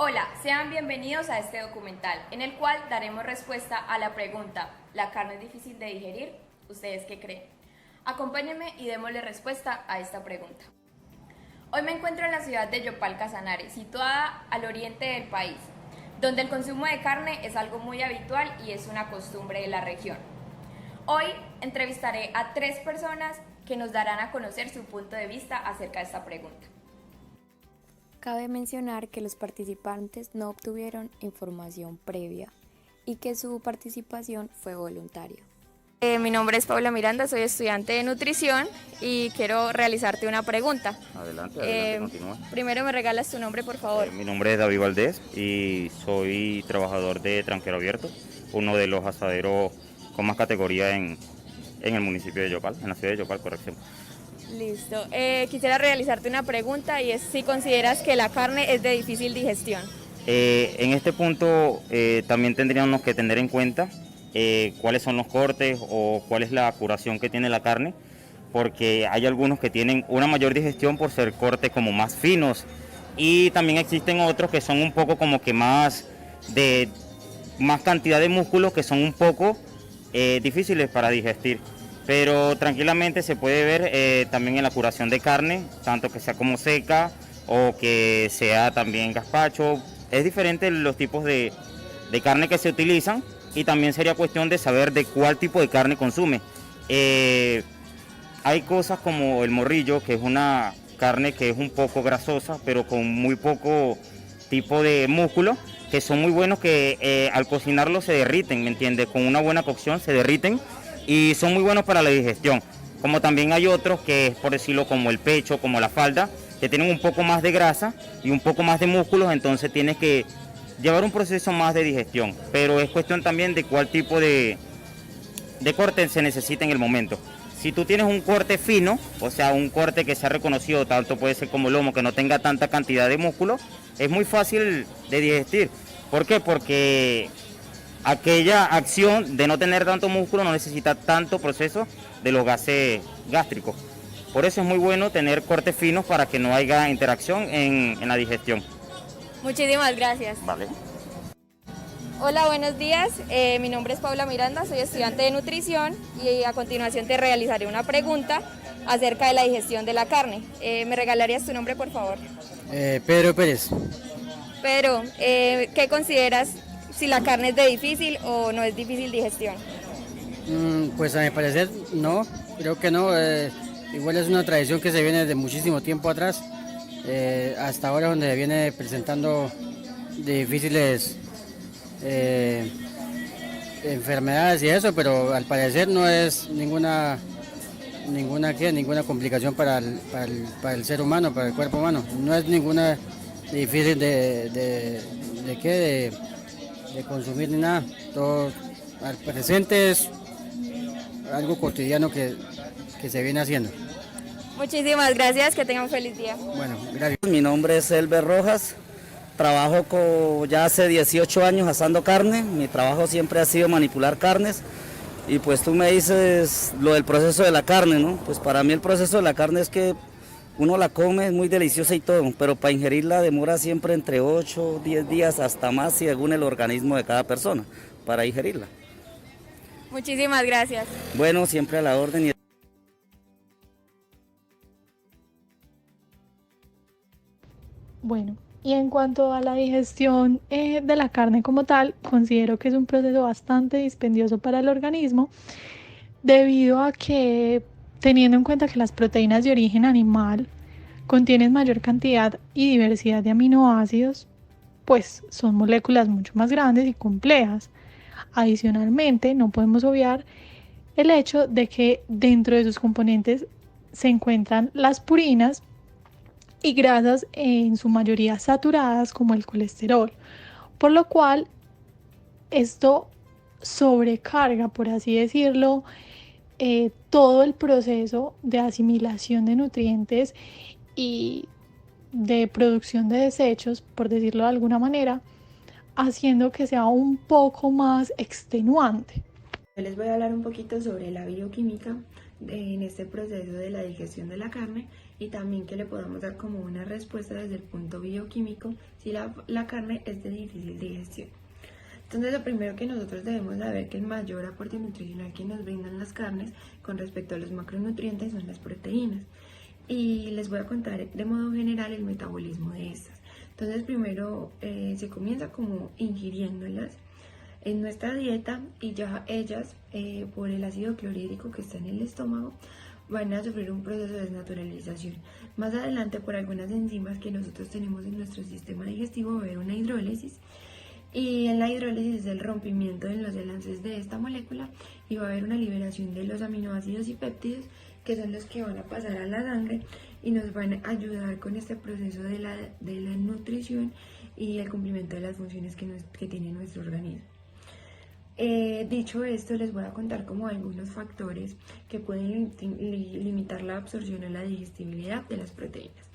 Hola, sean bienvenidos a este documental, en el cual daremos respuesta a la pregunta: ¿la carne es difícil de digerir? ¿Ustedes qué creen? Acompáñenme y démosle respuesta a esta pregunta. Hoy me encuentro en la ciudad de Yopal, Casanare, situada al oriente del país, donde el consumo de carne es algo muy habitual y es una costumbre de la región. Hoy entrevistaré a 3 personas que nos darán a conocer su punto de vista acerca de esta pregunta. Cabe mencionar que los participantes no obtuvieron información previa y que su participación fue voluntaria. Mi nombre es Paula Miranda, soy estudiante de nutrición y quiero realizarte una pregunta. Adelante, continúa. Primero me regalas tu nombre, por favor. Mi nombre es David Valdés y soy trabajador de Tranquero Abierto, uno de los asaderos con más categoría en el municipio de Yopal, en la ciudad de Yopal, corrección. Listo. Quisiera realizarte una pregunta y es si consideras que la carne es de difícil digestión. En este punto también tendríamos que tener en cuenta cuáles son los cortes o cuál es la curación que tiene la carne, porque hay algunos que tienen una mayor digestión por ser cortes como más finos, y también existen otros que son un poco como que más cantidad de músculos, que son un poco difíciles para digestir. Pero tranquilamente se puede ver también en la curación de carne, tanto que sea como seca o que sea también gazpacho. Es diferente los tipos de carne que se utilizan, y también sería cuestión de saber de cuál tipo de carne consume. Hay cosas como el morrillo, que es una carne que es un poco grasosa, pero con muy poco tipo de músculo, que son muy buenos, que al cocinarlo se derriten, ¿me entiendes? Con una buena cocción se derriten y son muy buenos para la digestión. Como también hay otros que es, por decirlo, como el pecho, como la falda, que tienen un poco más de grasa y un poco más de músculos, entonces tienes que llevar un proceso más de digestión, pero es cuestión también de cuál tipo de corte se necesita en el momento. Si tú tienes un corte fino, o sea, un corte que sea reconocido, tanto puede ser como el lomo, que no tenga tanta cantidad de músculo, es muy fácil de digestir. ¿Por qué? Porque aquella acción de no tener tanto músculo no necesita tanto proceso de los gases gástricos. Por eso es muy bueno tener cortes finos para que no haya interacción en la digestión. Muchísimas gracias. Vale. Hola, buenos días. Mi nombre es Paula Miranda, soy estudiante de nutrición y a continuación te realizaré una pregunta acerca de la digestión de la carne. ¿Me regalarías tu nombre, por favor? Pedro Pérez. Pedro, ¿qué consideras si la carne es de difícil o no es difícil digestión? Pues a mi parecer no, creo que no. Igual es una tradición que se viene de muchísimo tiempo atrás, hasta ahora, donde viene presentando difíciles enfermedades y eso, pero al parecer no es ninguna complicación para el ser humano, para el cuerpo humano. No es ninguna difícil de consumir ni nada. Todo al presente es algo cotidiano que se viene haciendo. Muchísimas gracias, que tengan un feliz día. Bueno, gracias. Mi nombre es Elber Rojas, trabajo ya hace 18 años asando carne. Mi trabajo siempre ha sido manipular carnes, y pues tú me dices lo del proceso de la carne, ¿no? Pues para mí el proceso de la carne es que uno la come, es muy deliciosa y todo, pero para ingerirla demora siempre entre 8, 10 días, hasta más, según el organismo de cada persona, para digerirla. Muchísimas gracias. Bueno, siempre a la orden. Bueno, y en cuanto a la digestión de la carne como tal, considero que es un proceso bastante dispendioso para el organismo, debido a que, teniendo en cuenta que las proteínas de origen animal contienen mayor cantidad y diversidad de aminoácidos, pues son moléculas mucho más grandes y complejas. Adicionalmente, no podemos obviar el hecho de que dentro de sus componentes se encuentran las purinas y grasas, en su mayoría saturadas, como el colesterol, por lo cual esto sobrecarga, por así decirlo, todo el proceso de asimilación de nutrientes y de producción de desechos, por decirlo de alguna manera, haciendo que sea un poco más extenuante. Les voy a hablar un poquito sobre la bioquímica en este proceso de la digestión de la carne y también que le podamos dar como una respuesta desde el punto bioquímico si la carne es de difícil digestión. Entonces, lo primero que nosotros debemos saber que el mayor aporte nutricional que nos brindan las carnes con respecto a los macronutrientes son las proteínas. Y les voy a contar de modo general el metabolismo de estas. Entonces, primero se comienza como ingiriéndolas en nuestra dieta y ya ellas, por el ácido clorhídrico que está en el estómago, van a sufrir un proceso de desnaturalización. Más adelante, por algunas enzimas que nosotros tenemos en nuestro sistema digestivo, va a haber una hidrólisis. Y en la hidrólisis es el rompimiento en los enlaces de esta molécula y va a haber una liberación de los aminoácidos y péptidos, que son los que van a pasar a la sangre y nos van a ayudar con este proceso de la nutrición y el cumplimiento de las funciones que tiene nuestro organismo. Dicho esto, les voy a contar como algunos factores que pueden limitar la absorción o la digestibilidad de las proteínas.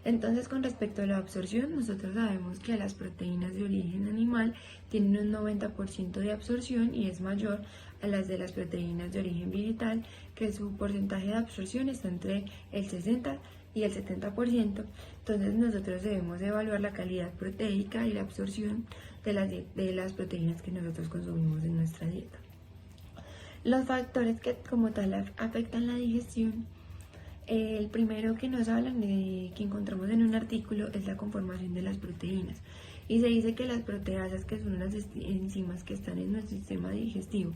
Entonces, con respecto a la absorción, nosotros sabemos que las proteínas de origen animal tienen un 90% de absorción y es mayor a las de las proteínas de origen vegetal, que su porcentaje de absorción está entre el 60 y el 70%. Entonces, nosotros debemos evaluar la calidad proteica y la absorción de las proteínas que nosotros consumimos en nuestra dieta. Los factores que como tal afectan la digestión, el primero que nos hablan que encontramos en un artículo es la conformación de las proteínas. Y se dice que las proteasas, que son unas enzimas que están en nuestro sistema digestivo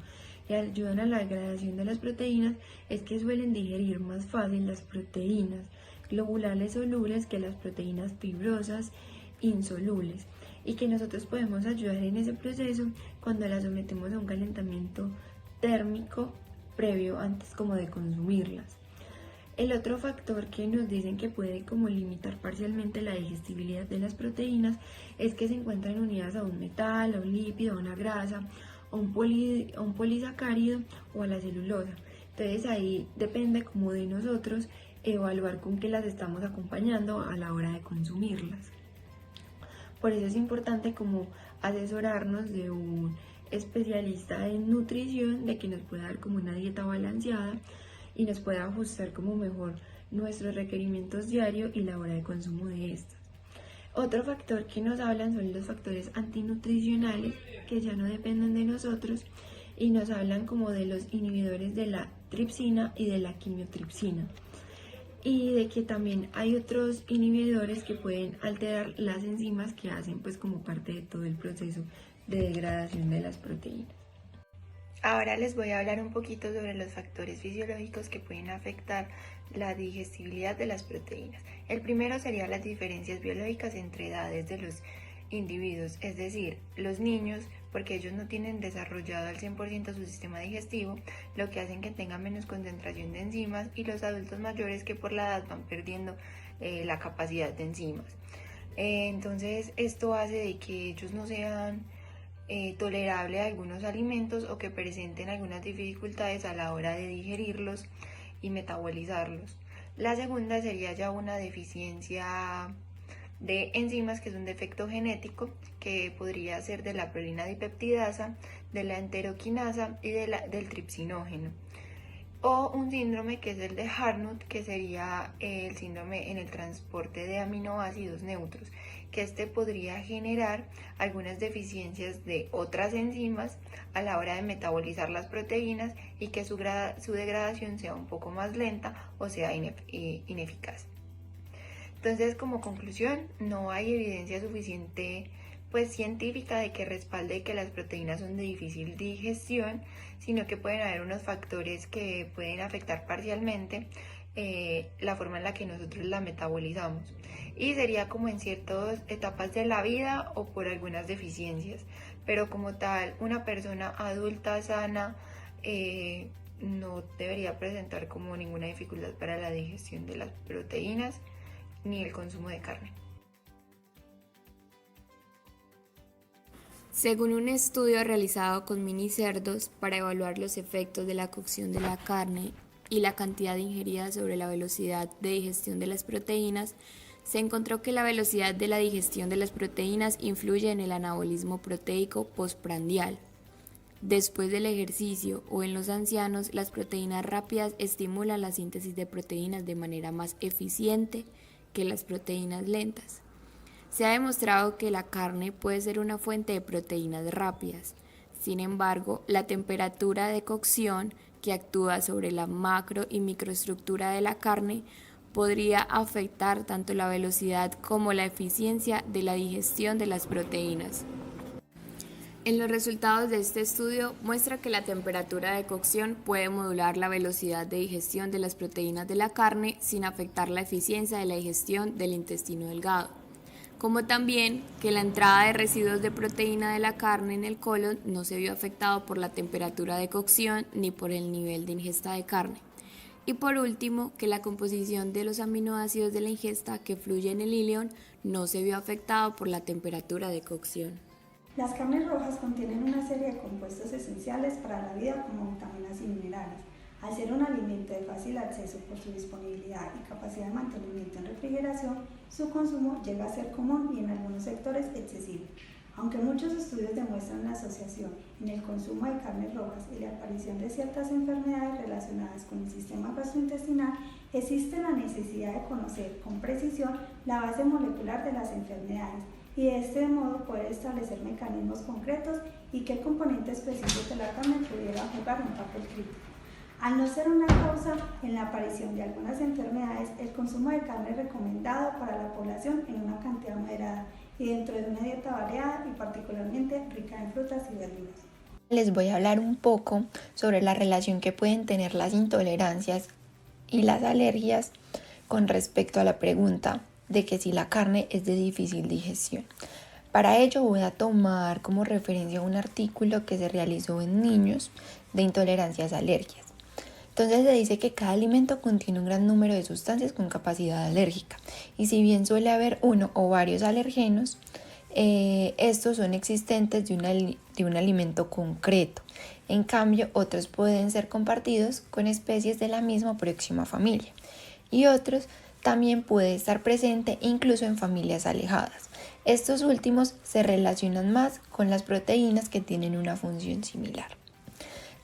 y ayudan a la degradación de las proteínas, es que suelen digerir más fácil las proteínas globulares solubles que las proteínas fibrosas insolubles, y que nosotros podemos ayudar en ese proceso cuando las sometemos a un calentamiento térmico previo antes como de consumirlas. El otro factor que nos dicen que puede como limitar parcialmente la digestibilidad de las proteínas es que se encuentran unidas a un metal, a un lípido, a una grasa, a un polisacárido o a la celulosa. Entonces ahí depende como de nosotros evaluar con qué las estamos acompañando a la hora de consumirlas. Por eso es importante como asesorarnos de un especialista en nutrición, de que nos pueda dar como una dieta balanceada y nos pueda ajustar como mejor nuestros requerimientos diarios y la hora de consumo de estas. Otro factor que nos hablan son los factores antinutricionales, que ya no dependen de nosotros y nos hablan como de los inhibidores de la tripsina y de la quimiotripsina, y de que también hay otros inhibidores que pueden alterar las enzimas que hacen pues como parte de todo el proceso de degradación de las proteínas. Ahora les voy a hablar un poquito sobre los factores fisiológicos que pueden afectar la digestibilidad de las proteínas. El primero sería las diferencias biológicas entre edades de los individuos, es decir, los niños, porque ellos no tienen desarrollado al 100% su sistema digestivo, lo que hacen que tengan menos concentración de enzimas, y los adultos mayores, que por la edad van perdiendo la capacidad de enzimas. Entonces esto hace de que ellos no sean tolerable a algunos alimentos o que presenten algunas dificultades a la hora de digerirlos y metabolizarlos. La segunda sería ya una deficiencia de enzimas, que es un defecto genético que podría ser de la prolina dipeptidasa, de la enteroquinasa y del tripsinógeno. O un síndrome que es el de Harnut, que sería el síndrome en el transporte de aminoácidos neutros, que este podría generar algunas deficiencias de otras enzimas a la hora de metabolizar las proteínas y que su degradación sea un poco más lenta o sea ineficaz. Entonces, como conclusión, no hay evidencia suficiente científica de que respalde que las proteínas son de difícil digestión, sino que pueden haber unos factores que pueden afectar parcialmente la forma en la que nosotros la metabolizamos, y sería como en ciertas etapas de la vida o por algunas deficiencias, pero como tal una persona adulta sana no debería presentar como ninguna dificultad para la digestión de las proteínas ni el consumo de carne. Según un estudio realizado con minicerdos para evaluar los efectos de la cocción de la carne y la cantidad ingerida sobre la velocidad de digestión de las proteínas, se encontró que la velocidad de la digestión de las proteínas influye en el anabolismo proteico postprandial. Después del ejercicio o en los ancianos, las proteínas rápidas estimulan la síntesis de proteínas de manera más eficiente que las proteínas lentas. Se ha demostrado que la carne puede ser una fuente de proteínas rápidas. Sin embargo, la temperatura de cocción que actúa sobre la macro y microestructura de la carne podría afectar tanto la velocidad como la eficiencia de la digestión de las proteínas. En los resultados de este estudio muestra que la temperatura de cocción puede modular la velocidad de digestión de las proteínas de la carne sin afectar la eficiencia de la digestión del intestino delgado, como también que la entrada de residuos de proteína de la carne en el colon no se vio afectado por la temperatura de cocción ni por el nivel de ingesta de carne. Y por último, que la composición de los aminoácidos de la ingesta que fluye en el ileón no se vio afectado por la temperatura de cocción. Las carnes rojas contienen una serie de compuestos esenciales para la vida como vitaminas y minerales. Al ser un alimento de fácil acceso por su disponibilidad y capacidad de mantenimiento en refrigeración, su consumo llega a ser común y en algunos sectores excesivo. Aunque muchos estudios demuestran la asociación en el consumo de carnes rojas y la aparición de ciertas enfermedades relacionadas con el sistema gastrointestinal, existe la necesidad de conocer con precisión la base molecular de las enfermedades y de este modo poder establecer mecanismos concretos y qué componentes específicos de la carne pudieran jugar un papel crítico. Al no ser una causa en la aparición de algunas enfermedades, el consumo de carne es recomendado para la población en una cantidad moderada y dentro de una dieta variada y particularmente rica en frutas y verduras. Les voy a hablar un poco sobre la relación que pueden tener las intolerancias y las alergias con respecto a la pregunta de que si la carne es de difícil digestión. Para ello voy a tomar como referencia un artículo que se realizó en niños de intolerancias a alergias. Entonces se dice que cada alimento contiene un gran número de sustancias con capacidad alérgica y si bien suele haber uno o varios alergenos, estos son existentes de un alimento concreto. En cambio, otros pueden ser compartidos con especies de la misma o próxima familia y otros también puede estar presente incluso en familias alejadas. Estos últimos se relacionan más con las proteínas que tienen una función similar.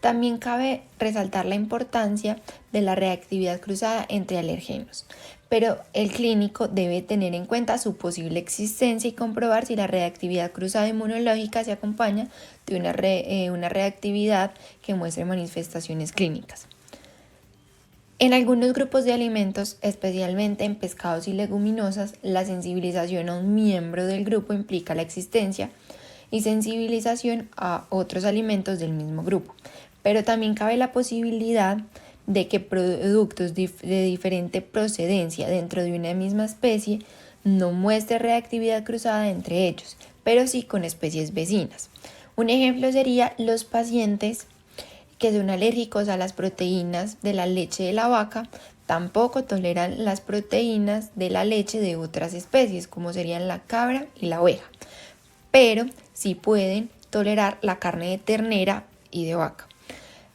También cabe resaltar la importancia de la reactividad cruzada entre alergenos, pero el clínico debe tener en cuenta su posible existencia y comprobar si la reactividad cruzada inmunológica se acompaña de una reactividad que muestre manifestaciones clínicas. En algunos grupos de alimentos, especialmente en pescados y leguminosas, la sensibilización a un miembro del grupo implica la existencia y sensibilización a otros alimentos del mismo grupo. Pero también cabe la posibilidad de que productos de diferente procedencia dentro de una misma especie no muestren reactividad cruzada entre ellos, pero sí con especies vecinas. Un ejemplo sería los pacientes que son alérgicos a las proteínas de la leche de la vaca, tampoco toleran las proteínas de la leche de otras especies, como serían la cabra y la oveja, pero sí pueden tolerar la carne de ternera y de vaca.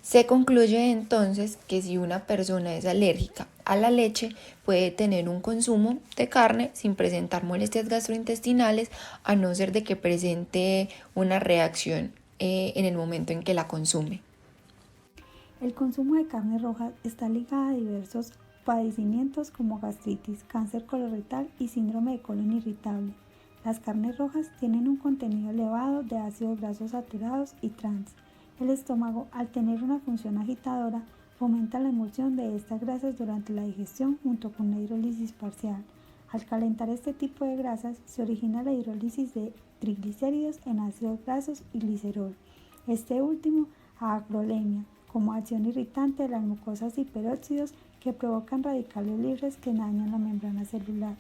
Se concluye entonces que si una persona es alérgica a la leche, puede tener un consumo de carne sin presentar molestias gastrointestinales, a no ser de que presente una reacción en el momento en que la consume. El consumo de carne roja está ligado a diversos padecimientos como gastritis, cáncer colorectal y síndrome de colon irritable. Las carnes rojas tienen un contenido elevado de ácidos grasos saturados y trans. El estómago, al tener una función agitadora, fomenta la emulsión de estas grasas durante la digestión junto con la hidrólisis parcial. Al calentar este tipo de grasas, se origina la hidrólisis de triglicéridos en ácidos grasos y glicerol. Este último a acrolemia, como acción irritante de las mucosas y peróxidos que provocan radicales libres que dañan la membrana celular.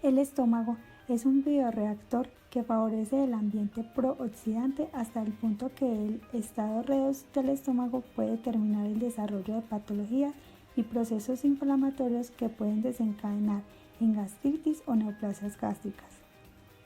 El estómago es un bioreactor que favorece el ambiente prooxidante hasta el punto que el estado redox del estómago puede determinar el desarrollo de patologías y procesos inflamatorios que pueden desencadenar en gastritis o neoplasias gástricas.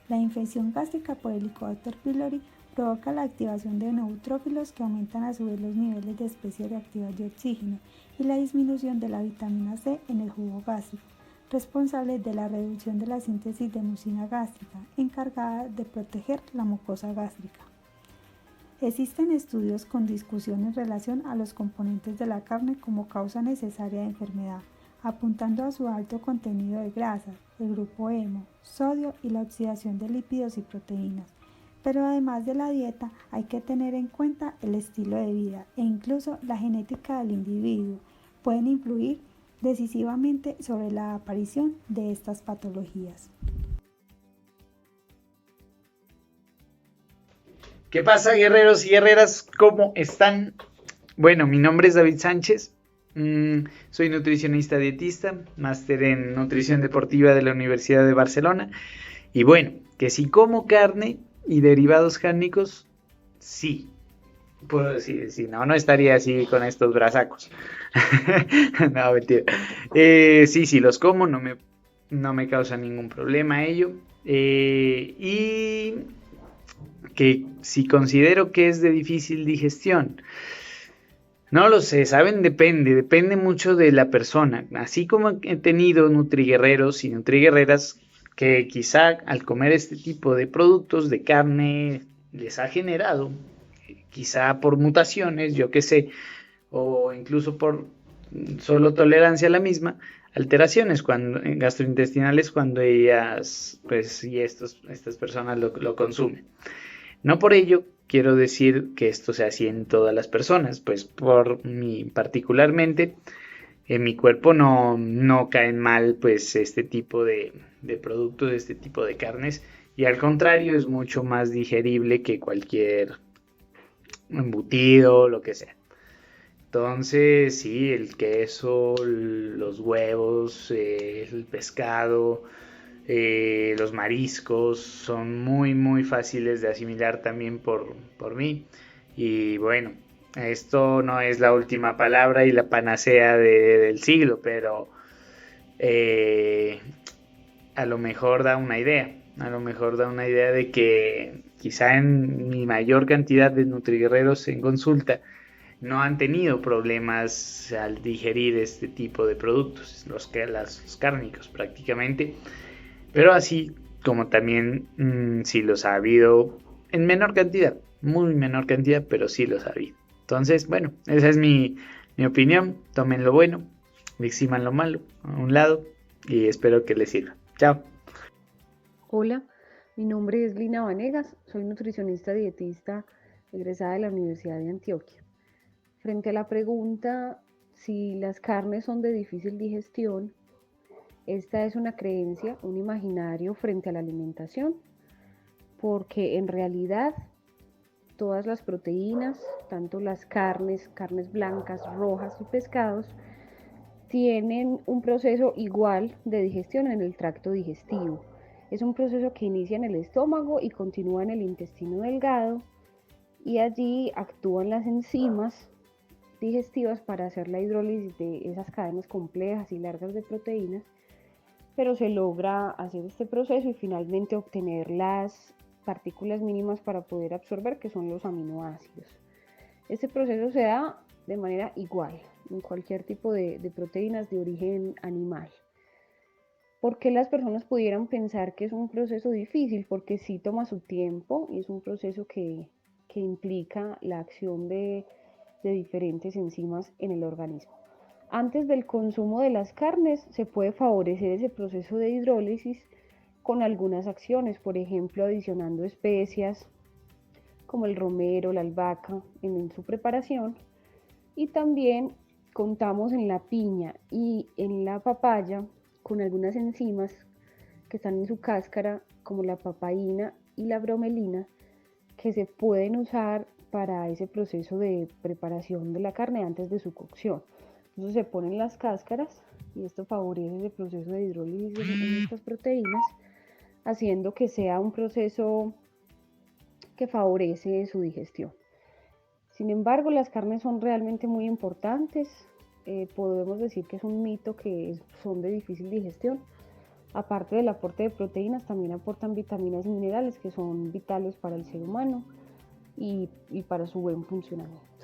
La infección gástrica por Helicobacter pylori provoca la activación de neutrófilos que aumentan a su vez los niveles de especies reactivas de oxígeno y la disminución de la vitamina C en el jugo gástrico, responsable de la reducción de la síntesis de mucina gástrica, encargada de proteger la mucosa gástrica. Existen estudios con discusión en relación a los componentes de la carne como causa necesaria de enfermedad, apuntando a su alto contenido de grasas, el grupo hemo, sodio y la oxidación de lípidos y proteínas. Pero además de la dieta, hay que tener en cuenta el estilo de vida e incluso la genética del individuo. Pueden influir decisivamente sobre la aparición de estas patologías. ¿Qué pasa, guerreros y guerreras? ¿Cómo están? Bueno, mi nombre es David Sánchez. Soy nutricionista dietista, máster en nutrición deportiva de la Universidad de Barcelona. Y bueno, que si como carne y derivados cárnicos, sí. Pues si no, no estaría así con estos brazacos. No, mentira. Sí, los como, no me causa ningún problema ello. Y que si considero que es de difícil digestión, no lo sé, ¿saben? Depende mucho de la persona. Así como he tenido nutriguerreros y nutriguerreras que quizá al comer este tipo de productos de carne les ha generado, quizá por mutaciones, yo qué sé, o incluso por solo tolerancia a la misma, alteraciones gastrointestinales cuando ellas, pues, y estas personas lo consumen. No por ello quiero decir que esto sea así en todas las personas, pues particularmente en mi cuerpo no caen mal pues este tipo de productos, este tipo de carnes, y al contrario es mucho más digerible que cualquier embutido, lo que sea. Entonces sí, el queso, los huevos, el pescado, los mariscos son muy fáciles de asimilar también por mí. Y bueno, esto no es la última palabra y la panacea del siglo, pero a lo mejor da una idea. A lo mejor da una idea de que quizá en mi mayor cantidad de nutriguerreros en consulta no han tenido problemas al digerir este tipo de productos, los cárnicos prácticamente. Pero así como también sí los ha habido en menor cantidad, muy menor cantidad, pero sí los ha habido. Entonces, bueno, esa es mi opinión. Tomen lo bueno, eximan lo malo a un lado y espero que les sirva. Chao. Hola, mi nombre es Lina Vanegas, soy nutricionista dietista egresada de la Universidad de Antioquia. Frente a la pregunta si las carnes son de difícil digestión, esta es una creencia, un imaginario frente a la alimentación, porque en realidad todas las proteínas, tanto las carnes blancas, rojas y pescados, tienen un proceso igual de digestión en el tracto digestivo. Es un proceso que inicia en el estómago y continúa en el intestino delgado, y allí actúan las enzimas digestivas para hacer la hidrólisis de esas cadenas complejas y largas de proteínas, pero se logra hacer este proceso y finalmente obtener las partículas mínimas para poder absorber, que son los aminoácidos. Este proceso se da de manera igual en cualquier tipo de proteínas de origen animal. ¿Por qué las personas pudieran pensar que es un proceso difícil? Porque sí toma su tiempo y es un proceso que implica la acción de diferentes enzimas en el organismo. Antes del consumo de las carnes se puede favorecer ese proceso de hidrólisis con algunas acciones, por ejemplo, adicionando especias como el romero, la albahaca en su preparación, y también contamos en la piña y en la papaya con algunas enzimas que están en su cáscara, como la papaína y la bromelina, que se pueden usar para ese proceso de preparación de la carne antes de su cocción. Entonces se ponen las cáscaras y esto favorece ese proceso de hidrólisis en estas proteínas, haciendo que sea un proceso que favorece su digestión. Sin embargo, las carnes son realmente muy importantes. Podemos decir que es un mito que son de difícil digestión. Aparte del aporte de proteínas, también aportan vitaminas y minerales que son vitales para el ser humano y para su buen funcionamiento.